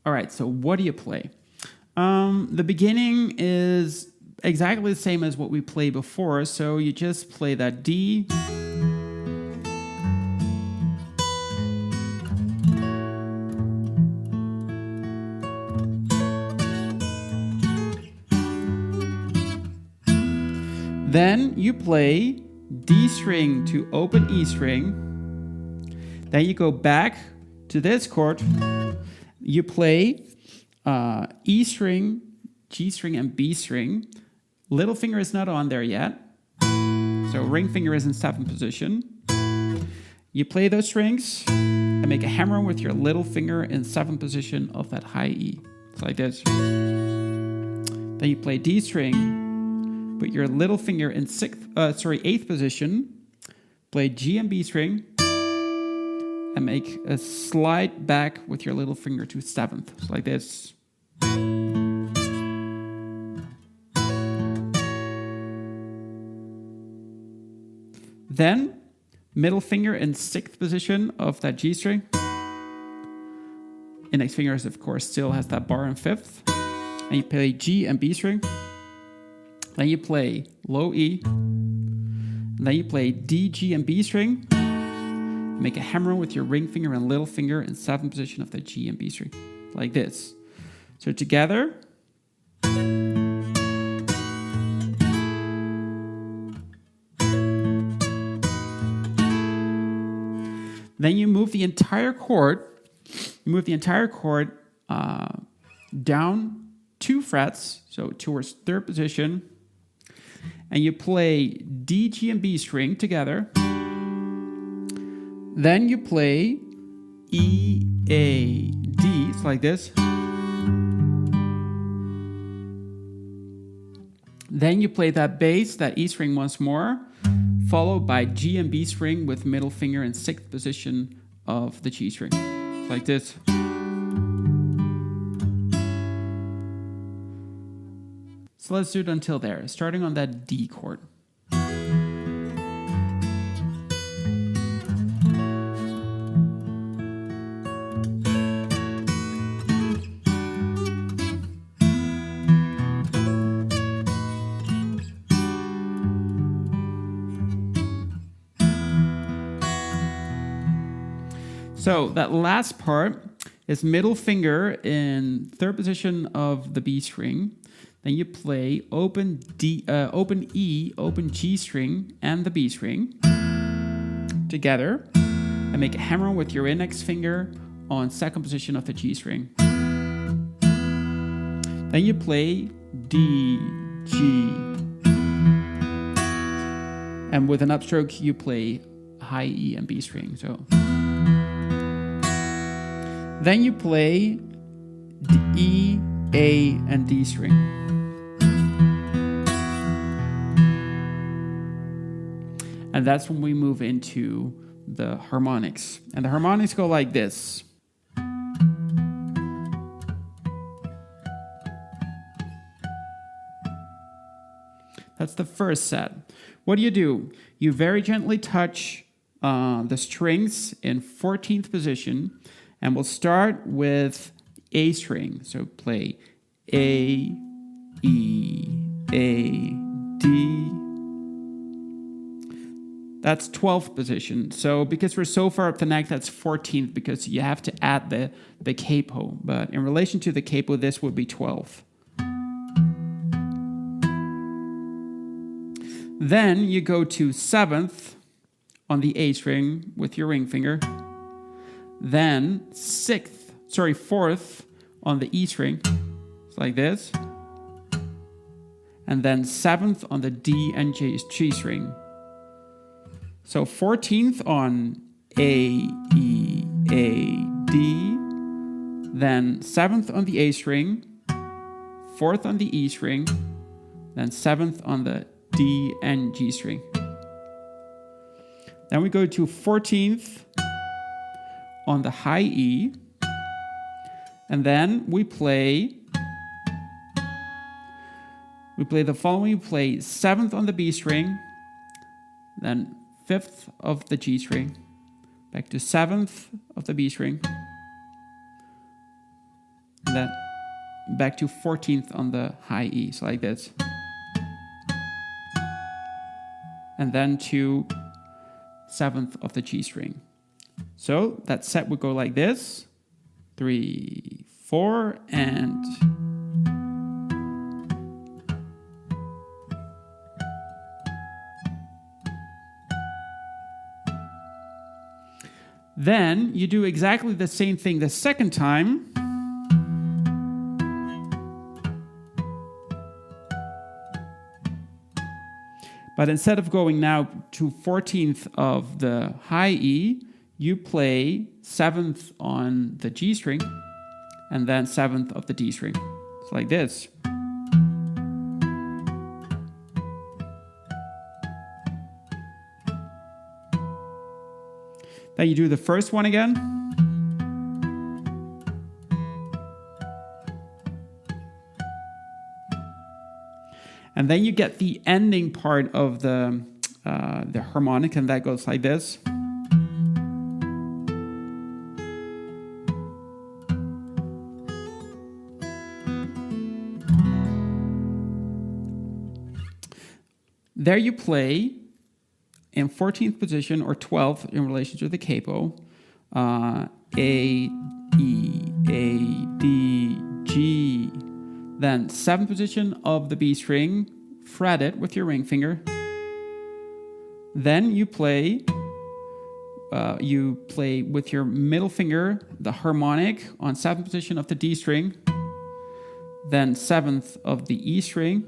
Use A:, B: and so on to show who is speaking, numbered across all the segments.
A: All right, so what do you play? The beginning is exactly the same as what we played before, so you just play that D. Then you play D string to open E string. Then you go back to this chord. You play E string, G string, and B string. Little finger is not on there yet. So ring finger is in 7th position. You play those strings and make a hammer with your little finger in 7th position of that high E. It's like this. Then you play D string, put your little finger in 8th position. Play G and B string and make a slide back with your little finger to 7th. It's like this. Then, middle finger in 6th position of that G string. Index finger, of course, still has that bar in 5th. And you play G and B string. Then you play low E. And then you play D, G, and B string. Make a hammer with your ring finger and little finger in 7th position of the G and B string. Like this. So together. Then you move the entire chord. You move the entire chord down 2 frets, so towards 3rd position. And you play D, G, and B string together. Then you play E, A, D. It's like this. Then you play that bass, that E string once more, followed by G and B string with middle finger in 6th position of the G string. It's like this. So let's do it until there, starting on that D chord. So that last part is middle finger in 3rd position of the B string. Then you play open D, open E, open G string, and the B string together, and make a hammer with your index finger on 2nd position of the G string. Then you play D, G, and with an upstroke you play high E and B string. So. Then you play D, E, A, and D string. And that's when we move into the harmonics. And the harmonics go like this. That's the first set. What do? You very gently touch the strings in 14th position. And we'll start with A string. So play A, E, A, D. That's 12th position. So because we're so far up the neck, that's 14th because you have to add the capo. But in relation to the capo, this would be 12. Then you go to 7th on the A string with your ring finger. Then 4th on the E string, it's like this. And then 7th on the D and G string. So 14th on A, E, A, D. Then 7th on the A string. 4th on the E string. Then 7th on the D and G string. Then we go to 14th on the high E, and then we play the following. We play 7th on the B string, then 5th of the G string, back to 7th of the B string, and then back to 14th on the high E, so like this. And then to 7th of the G string. So that set would go like this. 3, 4, and then you do exactly the same thing the second time. But instead of going now to 14th of the high E, you play 7th on the G string and then 7th of the D string. It's like this. Then you do the first one again. And then you get the ending part of the harmonic, and that goes like this. There you play in 14th position or 12th in relation to the capo, A, E, A, D, G. Then 7th position of the B string, fret it with your ring finger. Then you play with your middle finger the harmonic on 7th position of the D string, then 7th of the E string,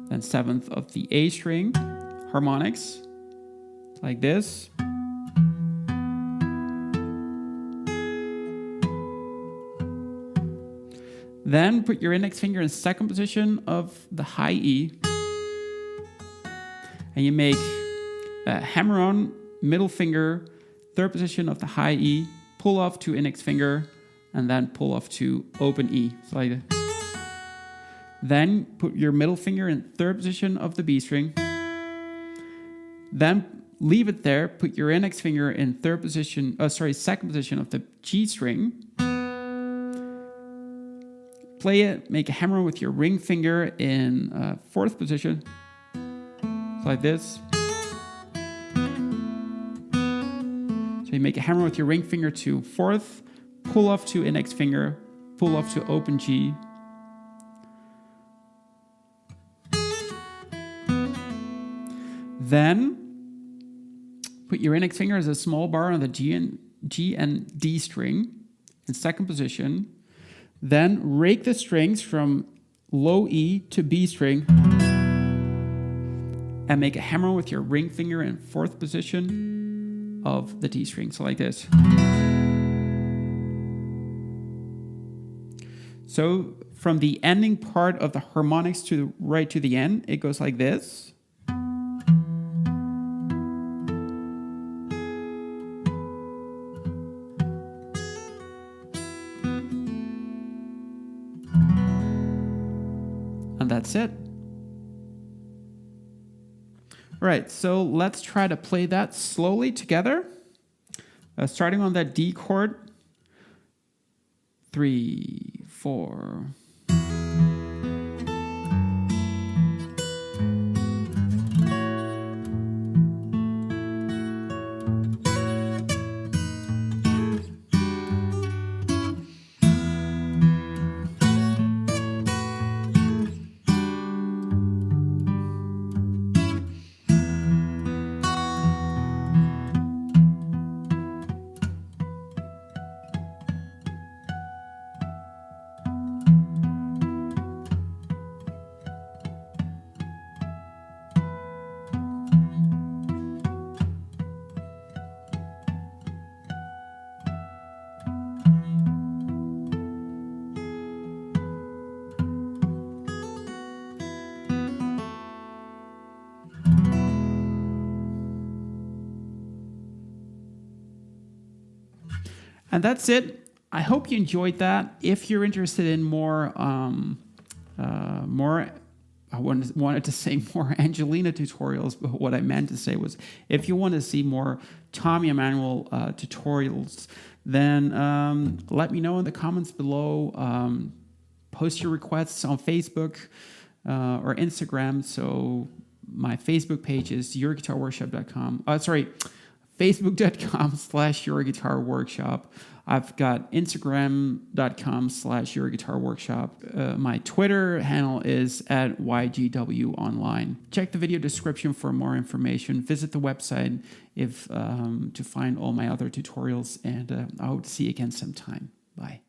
A: then 7th of the A string, harmonics, like this. Then put your index finger in 2nd position of the high E, and you make a hammer on middle finger, 3rd position of the high E, pull off to index finger, and then pull off to open E. So like that. Then put your middle finger in 3rd position of the B string. Then leave it there. Put your index finger in 2nd position of the G string. Play it, make a hammer with your ring finger in 4th position, like this. So you make a hammer with your ring finger to 4th, pull off to index finger, pull off to open G. Then put your index finger as a small bar on the G and D string in 2nd position. Then rake the strings from low E to B string and make a hammer with your ring finger in 4th position of the D string. So like this. So from the ending part of the harmonics to right to the end, it goes like this. And that's it. All right, so let's try to play that slowly together. Starting on that D chord. 3, 4. And that's it. I hope you enjoyed that. If you're interested in more wanted to say more Angelina tutorials, but what I meant to say was, if you want to see more Tommy Emmanuel tutorials, then let me know in the comments below. Post your requests on Facebook or Instagram. So my Facebook page is yourguitarworkshop.com. Facebook.com/yourguitarworkshop. I've got Instagram.com/yourguitarworkshop. My Twitter handle is @YGWOnline. Check the video description for more information. Visit the website to find all my other tutorials, and I hope to see you again sometime. Bye.